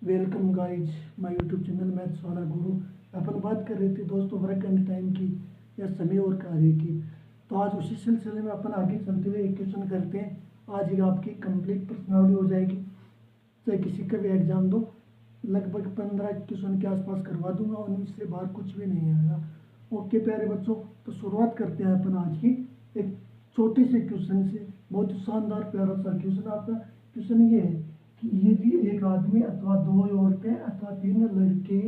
Welcome guys my YouTube channel maths वाला गुरु। अपन बात कर रहे थे दोस्तों वर्क एंड टाइम की या समय और कार्य की। तो आज उसी सिलसिले में अपन आगे चलते हुए एक क्वेश्चन करते हैं। आज ये आपकी कंप्लीट पर्सनालिटी हो जाएगी, चाहे किसी का भी एग्जाम दो। लगभग 15 क्वेश्चन के आसपास करवा दूंगा और इससे बाहर कुछ भी नहीं आएगा। ओके प्यारे बच्चों, तो शुरुआत करते हैं अपन आज की एक छोटे से क्वेश्चन से। बहुत ही शानदार प्यारा सा क्वेश्चन। आपका क्वेश्चन ये है कि यदि एक आदमी अथवा दो औरतें अथवा तीन लड़के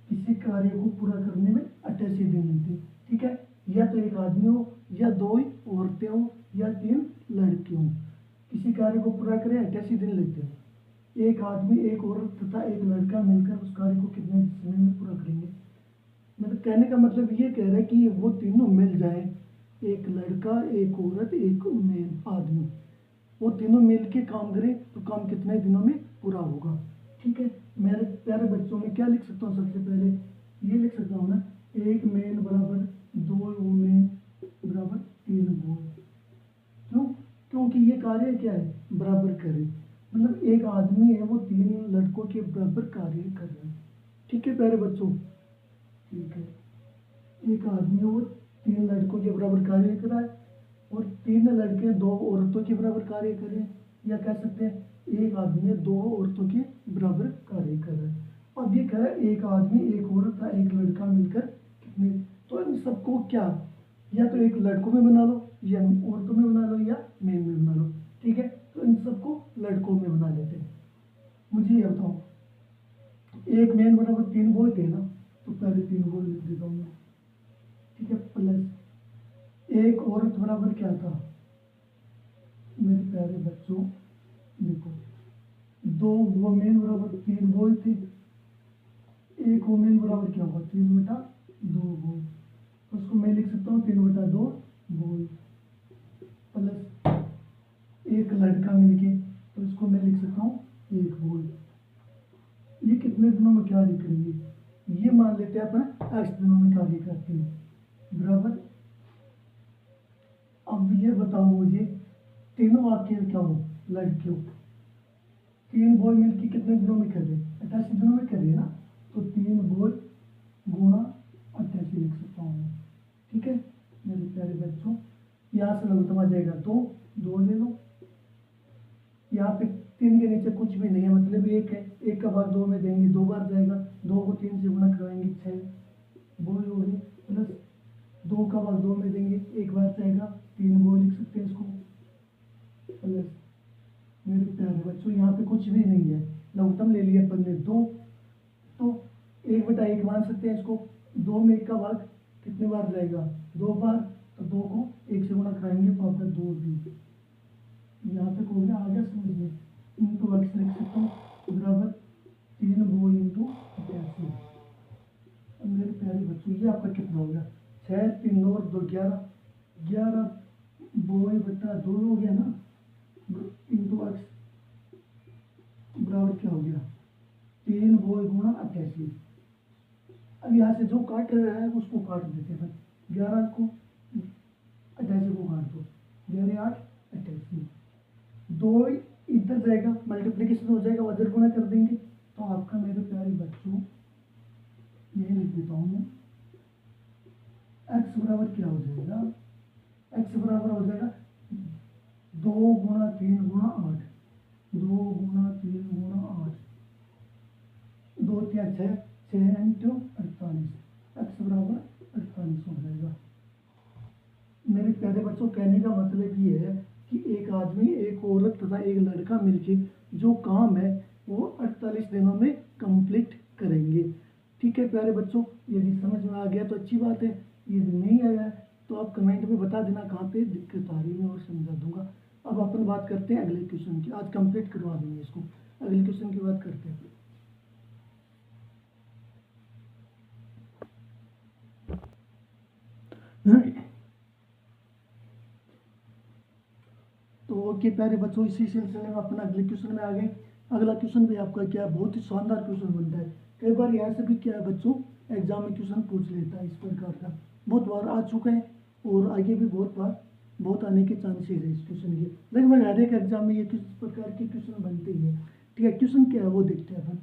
किसी कार्य को पूरा करने में 88 दिन लेते हैं, ठीक है। या तो एक आदमी हो या दो औरतें हो या तीन लड़के हो, किसी कार्य को पूरा करें 88 दिन लेते हैं। एक आदमी, एक औरत तथा एक लड़का मिलकर उस कार्य को कितने समय में पूरा करेंगे। मतलब कहने का मतलब ये कह रहा है कि वो तीनों मिल जाए, एक लड़का, एक औरत, एक मेन आदमी, वो तीनों मिल के काम करें तो काम कितने दिनों में पूरा होगा। ठीक है, मेरे प्यारे बच्चों में क्या लिख सकता हूँ, सबसे पहले ये लिख सकता हूँ ना, एक मेन बराबर दो वोमेन बराबर तीन वोल। क्यों? क्योंकि ये कार्य क्या है, बराबर करे। मतलब एक आदमी है वो तीन लड़कों के बराबर कार्य कर रहा है। ठीक है प्यारे बच्चों, ठीक है। एक आदमी है वो तीन लड़कों के बराबर कार्य कर रहा है और तीन लड़के दो औरतों के बराबर कार्य करें, या कह सकते हैं एक आदमी दो औरतों के बराबर कार्य कर रहा है। अब ये कह रहा है एक आदमी, एक औरत या एक लड़का मिलकर कितने, तो इन सबको क्या, या तो एक लड़कों में बना लो या औरतों में बना लो या मेन में बना लो। ठीक है, तो इन सबको लड़कों में बना लेते हैं। मुझे ये बताओ, एक मेन बराबर तीन बोल थे ना, तो पहले तीन बोल लिख देता हूँ मैं। ठीक है, प्लस एक औरत बराबर क्या था मेरे प्यारे बच्चों, देखो दो वोमेन बराबर तीन बॉय थे, एक वोमेन बराबर क्या होगा, 3/2 बॉय। उसको मैं लिख सकता हूँ 3/2 बॉय, प्लस एक लड़का मिलके, तो इसको मैं लिख सकता हूँ एक बॉय। ये कितने दिनों में कार्य करेंगे, ये मान लेते हैं अपन 8 दिनों में कार्य करते हैं, बराबर। अब ये बताओ मुझे, तीनों वाक्य क्या हो, लड़कियों, तीन बॉय मिलके कितने दिनों में कर रहे हैं, 88 दिनों में कर रहे हैं ना, तो तीन बॉय गुणा 88 लिख सकता हूँ मैं। ठीक है मेरे प्यारे बच्चों, यहाँ से लघुत्तम आ जाएगा दो ले लो। यहाँ पे तीन के नीचे कुछ भी नहीं है, मतलब एक है, एक का भाग दो में देंगे, दो बार जाएगा, दो को तीन से गुणा कराएंगे 6 बॉय हो गए, प्लस दो का भाग दो में देंगे, एक बार जाएगा, तीन बॉय लिख सकते हैं इसको, प्लस मेरे प्यारे बच्चों यहाँ पे कुछ भी नहीं है, लघुत्तम ले लिया अपन ने दो, तो 1/1 मान सकते हैं इसको। दो में एक का भाग कितने बार जाएगा, दो बार, तो दो को एक से गुणा कराएंगे तो आपका दो भी। यहाँ तक हो गया, आ गया समझ में। इंटू एक्स लिख सकता हूँ, बराबर 3 इंटू 88। अब मेरे प्यारे बच्चों ये आपका कितना हो गया, 6, 3 और 2 11, 11 बॉय बटा 2 हो गया ना, इंटू एक्स बराबर क्या हो गया, 3 बॉय गुणा 88। अब यहाँ से जो काट रहा है उसको काट देते हैं, 11 को 88 को काट दो, 11 8 88, दो इधर जाएगा, मल्टीप्लिकेशन हो जाएगा, अदर गुणा कर देंगे, तो आपका मेरे प्यारे बच्चों ये लिख देता हूँ मैं, x बराबर क्या हो जाएगा, x बराबर हो जाएगा 2 गुणा 3 गुणा 8, 2 गुणा 3 गुणा 8, 2 3 6, 6 इंटू 48, x बराबर 48 हो जाएगा। मेरे प्यारे बच्चों कहने का मतलब ये है कि एक आदमी, एक औरत तथा एक लड़का मिलके जो काम है वो 48 दिनों में कंप्लीट करेंगे। ठीक है प्यारे बच्चों, यदि समझ में आ गया तो अच्छी बात है, यदि नहीं आया है तो आप कमेंट में बता देना कहाँ पे दिक्कत आ रही है, मैं और समझा दूंगा। अब अपन बात करते हैं अगले क्वेश्चन की, आज कंप्लीट करवा देंगे इसको। अगले क्वेश्चन की बात करते हैं। तो ओके प्यारे बच्चों, इसी सिलसिले में अपना अगले क्वेश्चन में आ गए। अगला क्वेश्चन भी आपका क्या है, बहुत ही शानदार क्वेश्चन बनता है। कई बार यहाँ से भी क्या है बच्चों, एग्जाम में क्वेश्चन पूछ लेता है इस प्रकार का, बहुत बार आ चुका है और आगे भी बहुत बार बहुत आने के चांसेस है इस क्वेश्चन के। लगभग हर एक एग्जाम में ये किस प्रकार के क्वेश्चन बनते ही है। ठीक है, क्वेश्चन क्या है वो देखते हैं अपन।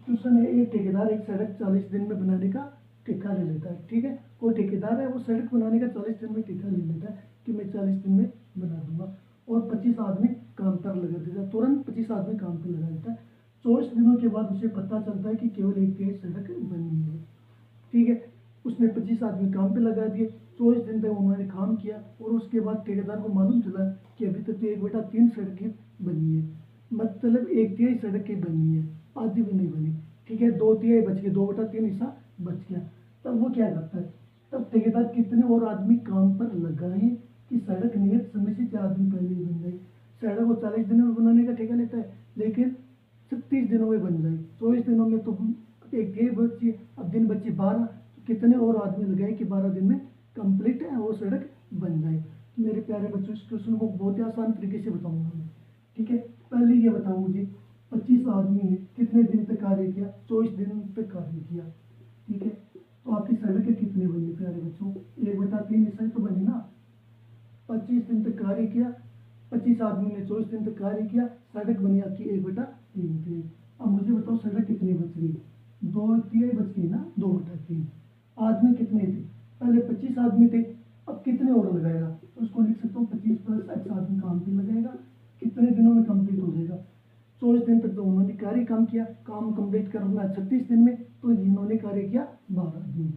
क्वेश्चन है, एक ठेकेदार एक सड़क 40 दिन में बनाने का ठेका ले लेता है। ठीक है, कोई ठेकेदार है वो सड़क बनाने का 40 दिन में ठेका ले लेता है कि मैं 40 दिन में बना दूंगा, और 25 आदमी काम पर लगा देता है, तुरंत 25 आदमी काम पर लगा देता है। 24 दिनों के बाद उसे पता चलता है कि केवल एक तिहाई सड़क बनी है। ठीक है, उसने 25 आदमी काम पे लगा दिए, 24 दिन तक उन्होंने काम किया, और उसके बाद ठेकेदार को मालूम चला कि अभी तक तो 1/3 सड़कें बनी है, मतलब एक तिहाई सड़कें बनी है, आधी भी नहीं बनी। ठीक है, 2/3 बच गए, 2/3 हिस्सा बच गया। तब वो क्या करता है, तब ठेकेदार कितने और आदमी काम पर लगाए कि सड़क नियत समय से 4 दिन पहले ही बन जाए। सड़क को 40 दिनों में बनाने का ठेका लेता है, लेकिन 36 दिनों में बन जाए। 24 दिनों में तो एक तिहाई बची, अब दिन बची 12, कितने और आदमी लगाए कि 12 दिन में कंप्लीट है वो सड़क बन जाए। मेरे प्यारे बच्चों, इस क्वेश्चन को बहुत ही आसान तरीके से बताऊंगा मैं। ठीक है, पहले ये बताओ मुझे, 25 आदमी है, कितने दिन तक कार्य किया, 24 दिन तक कार्य किया। ठीक है, तो आपकी सड़कें कितनी बनी प्यारे बच्चों, 1/3 हिस्सा तो बनी ना। 25 दिन तक कार्य किया, 25 आदमी ने 24 दिन तक कार्य किया, सड़क बनी आपकी 1/3 थी। अब मुझे बताओ सड़क कितनी बच गई, 2/3 बच गई ना, 2/3। आदमी कितने थे, पहले 25 आदमी थे, अब कितने और लगाएगा, तो उसको लिख सकता हूँ 25 + x आदमी काम पे लगाएगा, कितने दिनों में कंप्लीट हो जाएगा। 24 दिन तक तो उन्होंने कार्य काम किया, काम कंप्लीट करना 36 दिन में, तो इन्होंने कार्य किया 12 दिन।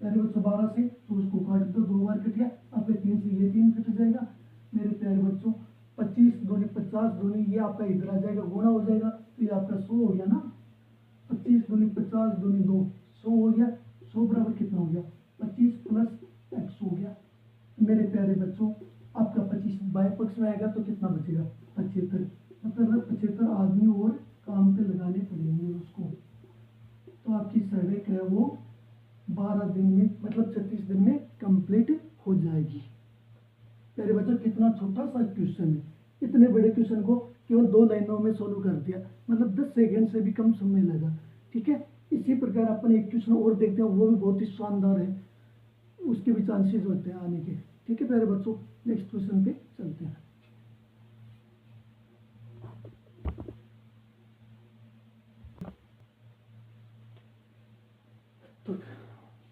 प्यारे बच्चों 12 से तो उसको काट दो, 2 बार कट गया, अब 3 से ये 3 कट जाएगा। मेरे प्यारे बच्चों 25 दूनी 50 दूनी ये आपका इधर आ जाएगा, गुणा हो जाएगा, तो ये आपका 100 हो गया ना। 25 दूनी 50 दूनी 2, 100 हो गया। 100 बराबर कितना हो गया, 25 + x हो गया। मेरे प्यारे बच्चों आपका 25 बाएं पक्ष में आएगा तो कितना बचेगा, 75, मतलब 75 आदमी और काम पे लगाने पड़ेंगे उसको। तो आपकी सड़क है वो 12 दिन में, मतलब 36 दिन में कंप्लीट हो जाएगी। प्यारे बच्चों कितना छोटा सा क्वेश्चन है, इतने बड़े क्वेश्चन को केवल 2 लाइनों में सोल्व कर दिया, मतलब 10 सेकेंड से भी कम समय लगा। ठीक है, इसी प्रकार अपन एक क्वेश्चन और देखते हैं, वो भी बहुत ही शानदार है, उसके भी चांसेस होते हैं आने के। ठीक है प्यारे बच्चों, नेक्स्ट क्वेश्चन पे चलते हैं। तो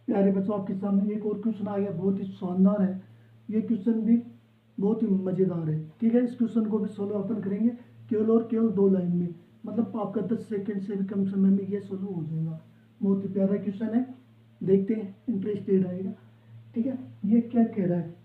प्यारे बच्चों आपके सामने एक और क्वेश्चन आ गया, बहुत ही शानदार है। ये क्वेश्चन भी बहुत ही मज़ेदार है। ठीक है, इस क्वेश्चन को भी सोल्व अपन करेंगे केवल और केवल 2 लाइन में, मतलब आपका 10 सेकेंड से भी कम समय में ये सोल्व हो जाएगा। बहुत ही प्यारा क्वेश्चन है, देखते हैं, इंटरेस्टेड आएगा। ठीक है, ये क्या कह रहा है,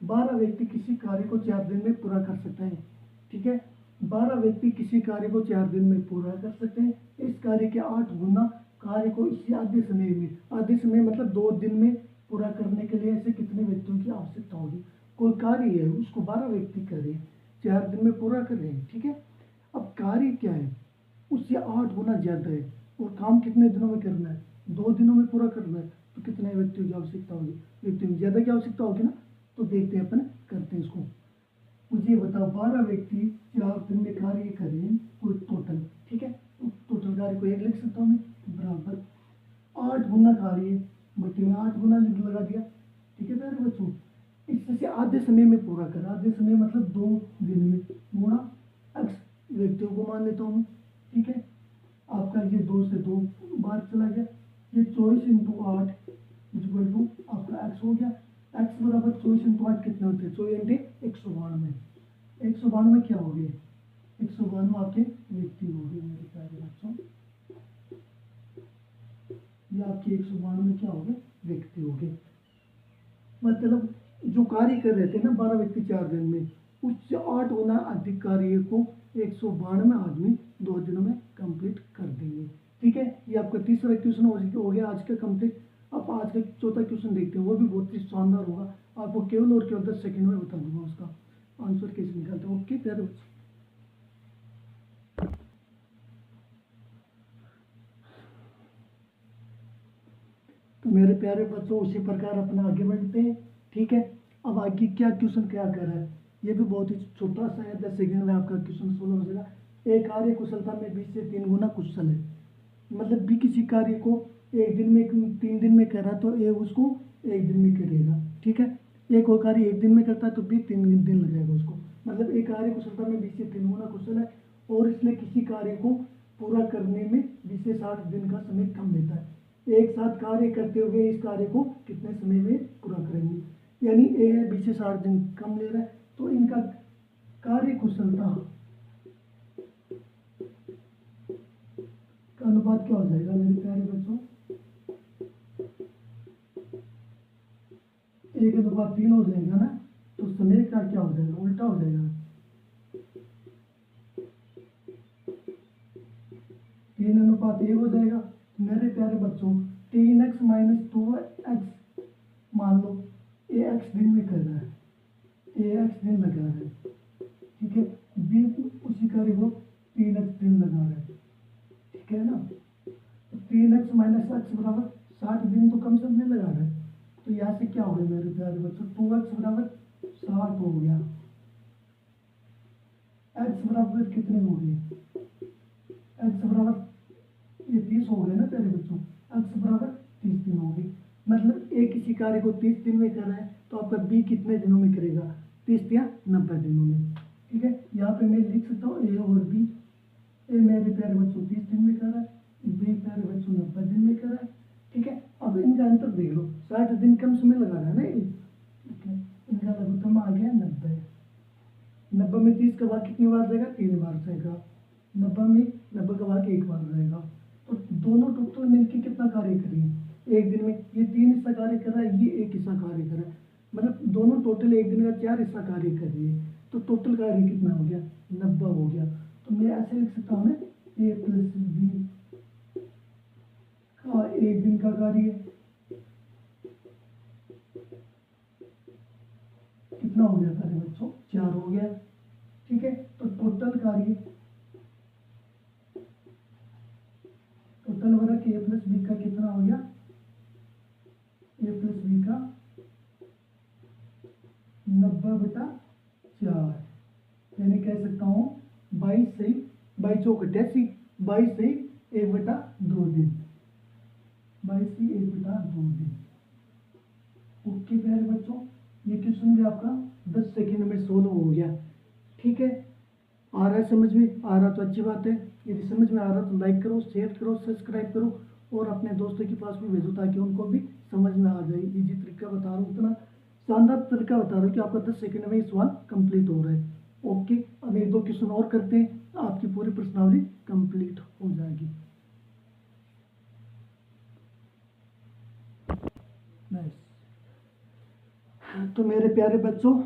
12 व्यक्ति किसी कार्य को 4 दिन में पूरा कर सकते हैं। ठीक है, 12 व्यक्ति किसी कार्य को 4 दिन में पूरा कर सकते हैं। इस कार्य के 8 गुना कार्य को इसी आधे समय में, आधे समय मतलब 2 दिन में पूरा करने के लिए ऐसे कितने व्यक्तियों की आवश्यकता होगी। कोई कार्य है उसको 12 व्यक्ति कर रहे हैं, 4 दिन में पूरा कर रहे हैं। ठीक है, अब कार्य क्या है, उससे 8 गुना ज़्यादा है, और काम कितने दिनों में करना है, 2 दिनों में पूरा करना है, तो कितने व्यक्तियों की आवश्यकता होगी, व्यक्तियों की ज़्यादा की आवश्यकता होगी ना। तो देखते हैं अपन, करते हैं इसको। मुझे बताओ 12 व्यक्ति 4 दिन में कार्य करें कोई टोटल। ठीक है, तो टोटल कार्य को 1 लिख सकता हूँ मैं, बराबर 8 गुना कार्य, बटे में 8 गुना लगा दिया। ठीक है प्यारे बच्चों, इससे से आधे समय में पूरा कर, आधे समय मतलब 2 दिन में, गुणा x व्यक्तियों को मान लेता हूँ मैं। ठीक है, आपका ये 2 से 2 बार चला गया, ये 24 × 8 = आपका x हो गया। x बराबर 24 × 8 कितने होते हैं, 24 × 192। 192 क्या हो गए, 192 आपके व्यक्ति हो गए मेरे प्यारे बच्चों। ये आपके 192 क्या हो गए, व्यक्ति हो गए। मतलब जो कार्य कर रहे थे ना 12 व्यक्ति 4 दिन में, उससे 8 गुना अधिक कार्य को 192 आदमी 2 दिनों में कंप्लीट कर देंगे। ठीक है, ये आपका तीसरा क्वेश्चन हो गया आज का कंप्लीट। अब आज का चौथा क्वेश्चन देखते हैं, वो भी बहुत ही शानदार होगा, आपको केवल और केवल 10 सेकंड में बता दूंगा उसका आंसर कैसे निकालते हैं। ओके प्यारे बच्चों, तो मेरे प्यारे बच्चों उसी प्रकार अपना आगे बढ़ते हैं। ठीक है, अब आगे क्या क्वेश्चन क्या कर रहा है, ये भी बहुत ही छोटा सा है, 10 सेकंड में आपका क्वेश्चन सोल्व हो जाएगा। एक कार्य कुशलता में 20 से 3 गुना कुशल है, मतलब भी किसी कार्य को 1 दिन में 3 दिन में करा तो ए उसको 1 दिन में करेगा। ठीक है, एक और कार्य 1 दिन में करता है तो भी 3 दिन लगेगा उसको, मतलब एक कार्य कुशलता में 20 से 3 गुना कुशल है, और इसलिए किसी कार्य को पूरा करने में 20 से 60 दिन का समय कम लेता है। एक साथ कार्य करते हुए इस कार्य को कितने समय में पूरा करेंगे, यानी ए है 20 से 60 दिन कम ले रहा है, तो इनका कार्य कुशलता का अनुपात क्या हो जाएगा मेरे प्यारे बच्चों, 1:3 हो जाएगा ना। तो समय का क्या हो जाएगा, उल्टा हो जाएगा, 3:1 हो जाएगा। मेरे प्यारे बच्चों 3x - 2x मान लो ax दिन में कर रहा है, ax दिन लगा रहा है, ठीक है, b उसी कार्य को 3x दिन लगा रहा है, ठीक है ना। तो 3x - x बराबर 60 दिन तो कम समय लगा रहा है, तो यहाँ से क्या हो गया मेरे प्यारे बच्चों, 2x बराबर 60 हो गया, x बराबर कितने हो गए, x बराबर ये 30 हो गए ना प्यारे बच्चों, x बराबर 30 दिन हो गए। मतलब ए किसी कार्य को 30 दिन में कर रहा है, तो आपका बी कितने दिनों में करेगा, 30 या 90 दिनों में, ठीक है। यहाँ पे मैं लिख सकता हूँ ए और बी, ए मेरे प्यारे बच्चों 30 दिन में कर रहा है, बी प्यारे बच्चों 90 दिन में कर रहा है, ठीक है। अब इनका अंतर देख लो, 60 दिन कम समय लगा रहा है ना ये, ठीक है। इनका लघुत्तम आ गया 90, 90 में 30 का भाग कितनी बार जाएगा, 3 बार जाएगा, 90 में 90 का भाग 1 बार जाएगा। तो दोनों टोटल मिलकर कितना कार्य करेंगे एक दिन में, ये 3 हिस्सा कार्य कर रहा है, ये 1 हिस्सा कार्य कर रहा है, मतलब दोनों टोटल एक दिन का 4 हिस्सा कार्य कर रही है, तो टोटल कार्य कितना हो गया, 90 हो गया। तो मैं ऐसे लिख सकता हूँ ना, a + b का एक दिन का कार्य कितना हो गया कार्य बच्चों, 4 हो गया, ठीक है। तो टोटल कार्य, टोटल वर्क a + b का कितना हो गया, a + b का 90/4, यानी कह सकता हूँ 22 सही 22 चौक 88, 22 सही 1/2 दिन, 22 सही 1/2 दिन। ओके प्यारे बच्चों, ये क्वेश्चन भी आपका 10 सेकेंड में सोल्व हो गया, ठीक है। आ रहा है समझ में, आ रहा तो अच्छी बात है, यदि समझ में आ रहा तो लाइक करो, शेयर करो, सब्सक्राइब करो और अपने दोस्तों के पास भी भेजो ताकि उनको भी समझ में आ जाए। इजी तरीका बता रहा हूँ, इतना शानदार तरीका बता रहा हूँ कि आपका 10 सेकंड में ये सवाल कंप्लीट हो रहा है। ओके, अब 1-2 क्वेश्चन और करते हैं, आपकी पूरी प्रश्नावली कंप्लीट हो जाएगी। नाइस। तो मेरे प्यारे बच्चों,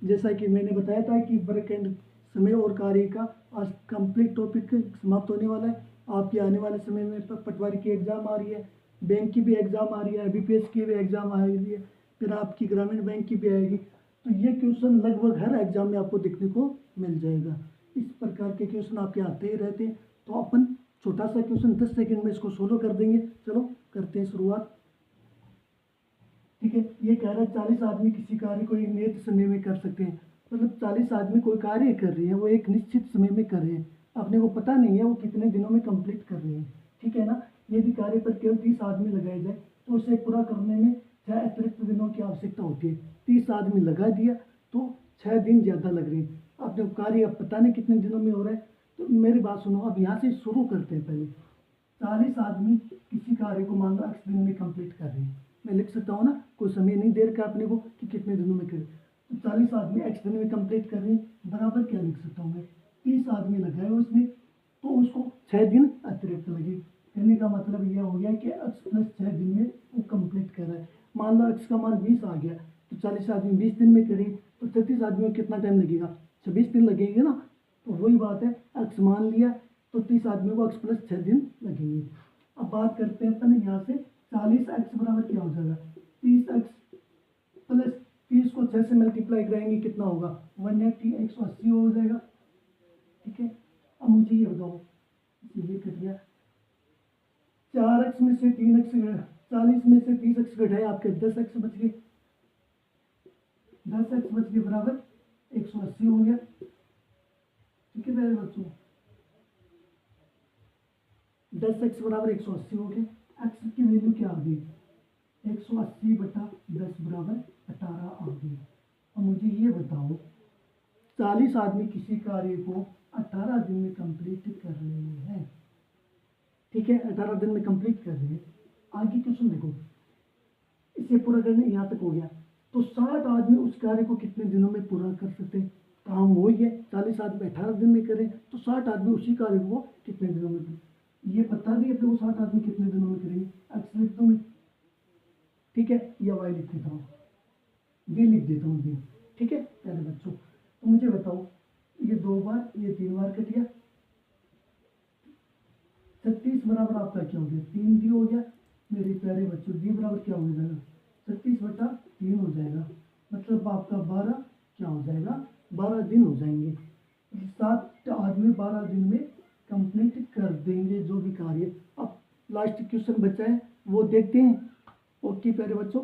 जैसा कि मैंने बताया था कि वर्क एंड समय और कार्य का आज कंप्लीट टॉपिक समाप्त होने वाला है। आपके आने वाले समय में पटवारी की एग्ज़ाम आ रही है, बैंक की भी एग्ज़ाम आ रही है, बीपीएस की भी एग्ज़ाम आ रही है, फिर आपकी ग्रामीण बैंक की भी आएगी। तो ये क्वेश्चन लगभग हर एग्ज़ाम में आपको देखने को मिल जाएगा। इस प्रकार के क्वेश्चन आपके आते ही रहते हैं। तो अपन छोटा सा क्वेश्चन 10 सेकेंड में इसको सोल्व कर देंगे। चलो करते हैं शुरुआत, ठीक है। ये कह रहा है 40 आदमी किसी कार्य को एक नियत समय में कर सकते हैं, मतलब 40 आदमी कोई कार्य कर रहे हैं, वो एक निश्चित समय में कर रहे हैं, अपने को पता नहीं है वो कितने दिनों में कंप्लीट कर रहे हैं, ठीक है ना। यदि कार्य पर केवल 30 आदमी लगाए जाए तो उसे पूरा करने में 6 अतिरिक्त दिनों की आवश्यकता होती है। 30 आदमी लगा दिया तो 6 दिन ज़्यादा लग रहे हैं, अपने कार्य अब पता नहीं कितने दिनों में हो रहा है। तो मेरी बात सुनो, अब यहाँ से शुरू करते हैं। पहले 40 आदमी किसी कार्य को मान लो x दिन में कंप्लीट कर रहे हैं, मैं लिख सकता हूँ ना, कोई समय नहीं दे रखा अपने को कि कितने दिनों में करें। तो 40 आदमी x दिन में कंप्लीट कर रहे हैं, बराबर क्या लिख सकता हूँ मैं, 30 आदमी लगाए उसमें तो उसको 6 दिन अतिरिक्त लगे। कहने का मतलब यह हो गया कि x + 6 दिन में वो कंप्लीट कर रहा है। मान लो x का मान 20 आ गया, तो 40 आदमी 20 दिन में करें तो 36 आदमियों को कितना टाइम लगेगा, 26 दिन लगेंगे ना। तो वही बात है, x मान लिया तो 30 आदमियों को x + 6 दिन लगेंगे। अब बात करते हैं अपन यहाँ से, 40x बराबर क्या हो जाएगा, 30x + 30 को 6 से मल्टीप्लाई कराएंगे कितना होगा, 180, 180 हो जाएगा, ठीक है। अब मुझे ये बताओ, ये कर दिया 4x में से 3x 40 में से 30x घटाए आपके 10x बच गए, 10x बच गए बराबर 180 हो गया, ठीक है मेरे बच्चों। 10x बराबर 180 हो गया, x की वैल्यू क्या आ गई, 180/10 बराबर 18 आ गई। अब मुझे ये बताओ 40 आदमी किसी कार्य को 18 दिन में कंप्लीट कर रहे हैं। ठीक है, 18 दिन में कंप्लीट कर रहे हैं। आगे क्वेश्चन देखो, इसे पूरा करने यहाँ तक हो गया, तो 60 आदमी उस कार्य को कितने दिनों में पूरा कर सकते हैं? काम हो ही है, 40 आदमी 18 दिन में करें तो 60 आदमी उसी कार्य को कितने दिनों में करें? ये बता दिए अपने को 60 आदमी कितने दिनों में करेंगे। एक्स लिख दो मैं, ठीक है, या वाई लिख देता हूँ, डी लिख देता हूँ डी। ठीक है प्यारे बच्चों, तो मुझे बताओ, ये 2 बार ये 3 बार कट गया, 36 बराबर आपका क्या हो गया? 3 डी हो गया मेरे प्यारे बच्चों। डी बराबर क्या हो जाएगा? 36/3 हो जाएगा, मतलब आपका 12 क्या हो जाएगा? 12 दिन हो जाएंगे। 7 आदमी 12 दिन में कंप्लीट कर देंगे जो भी कार्य। अब लास्ट क्वेश्चन बचा है वो देखते हैं। ओके प्यारे बच्चों,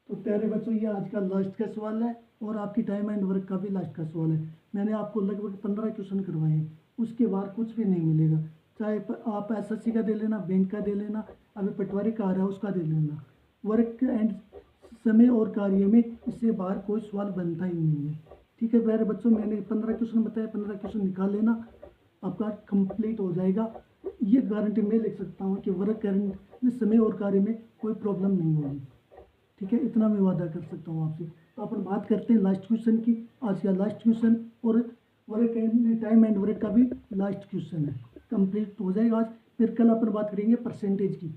तो प्यारे बच्चों ये आज का लास्ट का सवाल है और आपकी टाइम एंड वर्क का भी लास्ट का सवाल है। मैंने आपको लगभग 15 क्वेश्चन करवाए हैं, उसके बाद कुछ भी नहीं मिलेगा। चाहे आप एसएससी का दे लेना, बैंक का दे लेना, अभी पटवारी का आ रहा है उसका दे लेना। वर्क एंड समय और कार्य में इससे बाहर कोई सवाल बनता ही नहीं है। ठीक है प्यारे बच्चों, मैंने 15 क्वेश्चन बताया, 15 क्वेश्चन निकाल लेना, आपका कंप्लीट हो जाएगा। ये गारंटी मैं लिख सकता हूँ कि वर्क एंड समय और कार्य में कोई प्रॉब्लम नहीं होगी। ठीक है, इतना मैं वादा कर सकता हूँ आपसे। तो अपन बात करते हैं लास्ट क्वेश्चन की। आज का लास्ट क्वेश्चन और work and time and work का भी लास्ट क्वेश्चन है, कंप्लीट हो जाएगा आज। फिर कल अपन बात करेंगे परसेंटेज की।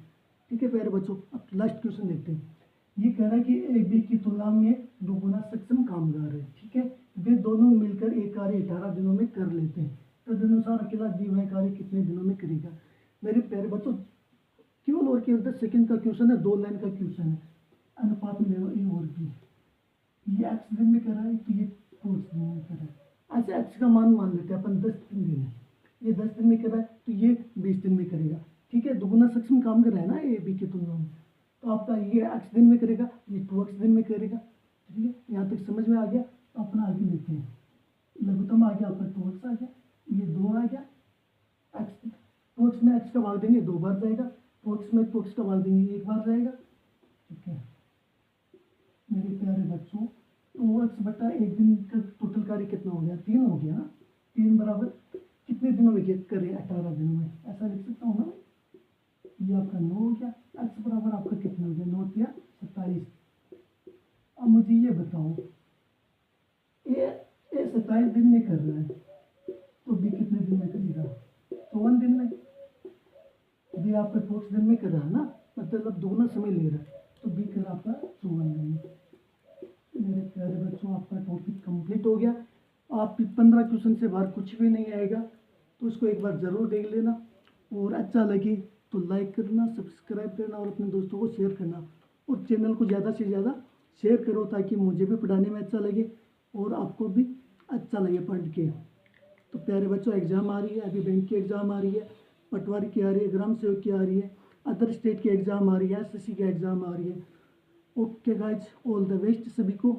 ठीक है प्यारे बच्चों, अब लास्ट क्वेश्चन देखते हैं। ये कह रहा है कि ए बी की तुलना में दोगुना सक्षम कामगार है। ठीक है, वे दोनों मिलकर एक कार्य 18 दिनों में कर लेते हैं, तदनुसार अकेला दी हुआ कार्य कितने दिनों में करेगा? मेरे प्यारे बच्चों, केवल और केवल 10 सेकंड का क्वेश्चन है, 2 लाइन का क्वेश्चन है। अनुपात में ले लो ए और बी। ये एक्स दिन में कर रहा है तो ये 5 दिन में कर रहा है। ऐसे एक्स का मान लेते हैं अपन 10 दिन है, ये 10 दिन में कर रहा है तो ये 20 दिन में करेगा। ठीक है, दोगुना सक्षम काम कर रहा है ना ए बी की तुलना में, तो आपका ये एक्स दिन में करेगा, ये 2x दिन में करेगा। ठीक है, यहाँ तक समझ में आ गया? तो अपना आगे लेते हैं। लघुत्तम आ गया आपका 2x आ गया, ये 2 आ गया, एक्स 2x में एक्स का भाग देंगे 2 बार जाएगा, 2x में 2x का भाग देंगे 1 बार जाएगा। ठीक है मेरे प्यारे बच्चों, 2x/1 दिन का टोटल कार्य कितना हो गया? 3 हो गया ना। 3 बराबर कितने दिनों में करें? 18 दिनों में, ऐसा लिख सकता हूँ ना। ये आपका 9 हो गया, x बराबर आपका कितना हो गया? 9 या 27। अब मुझे ये बताओ, ए 27 दिन में कर रहा है तो बी कितने दिन में करेगा? 54 दिन में। बी आपका 2x दिन में कर रहा है ना, मतलब दोगुना समय ले रहा है, तो बी कर आपका 54 दिन में। मेरे प्यारे बच्चों, आपका टॉपिक कंप्लीट हो गया। आप 15 क्वेश्चन से बाहर कुछ भी नहीं आएगा, तो उसको एक बार ज़रूर देख लेना, और अच्छा लगे तो लाइक करना, सब्सक्राइब करना और अपने दोस्तों को शेयर करना, और चैनल को ज़्यादा से ज़्यादा शेयर करो ताकि मुझे भी पढ़ाने में अच्छा लगे और आपको भी अच्छा लगे पढ़ के। तो प्यारे बच्चों, एग्ज़ाम आ रही है, अभी बैंक की एग्ज़ाम आ रही है, पटवारी की आ रही है, ग्राम सेवक की आ रही है, अदर स्टेट की एग्ज़ाम आ रही है, एसएससी की एग्ज़ाम आ रही है। Okay guys, all the best सभी को।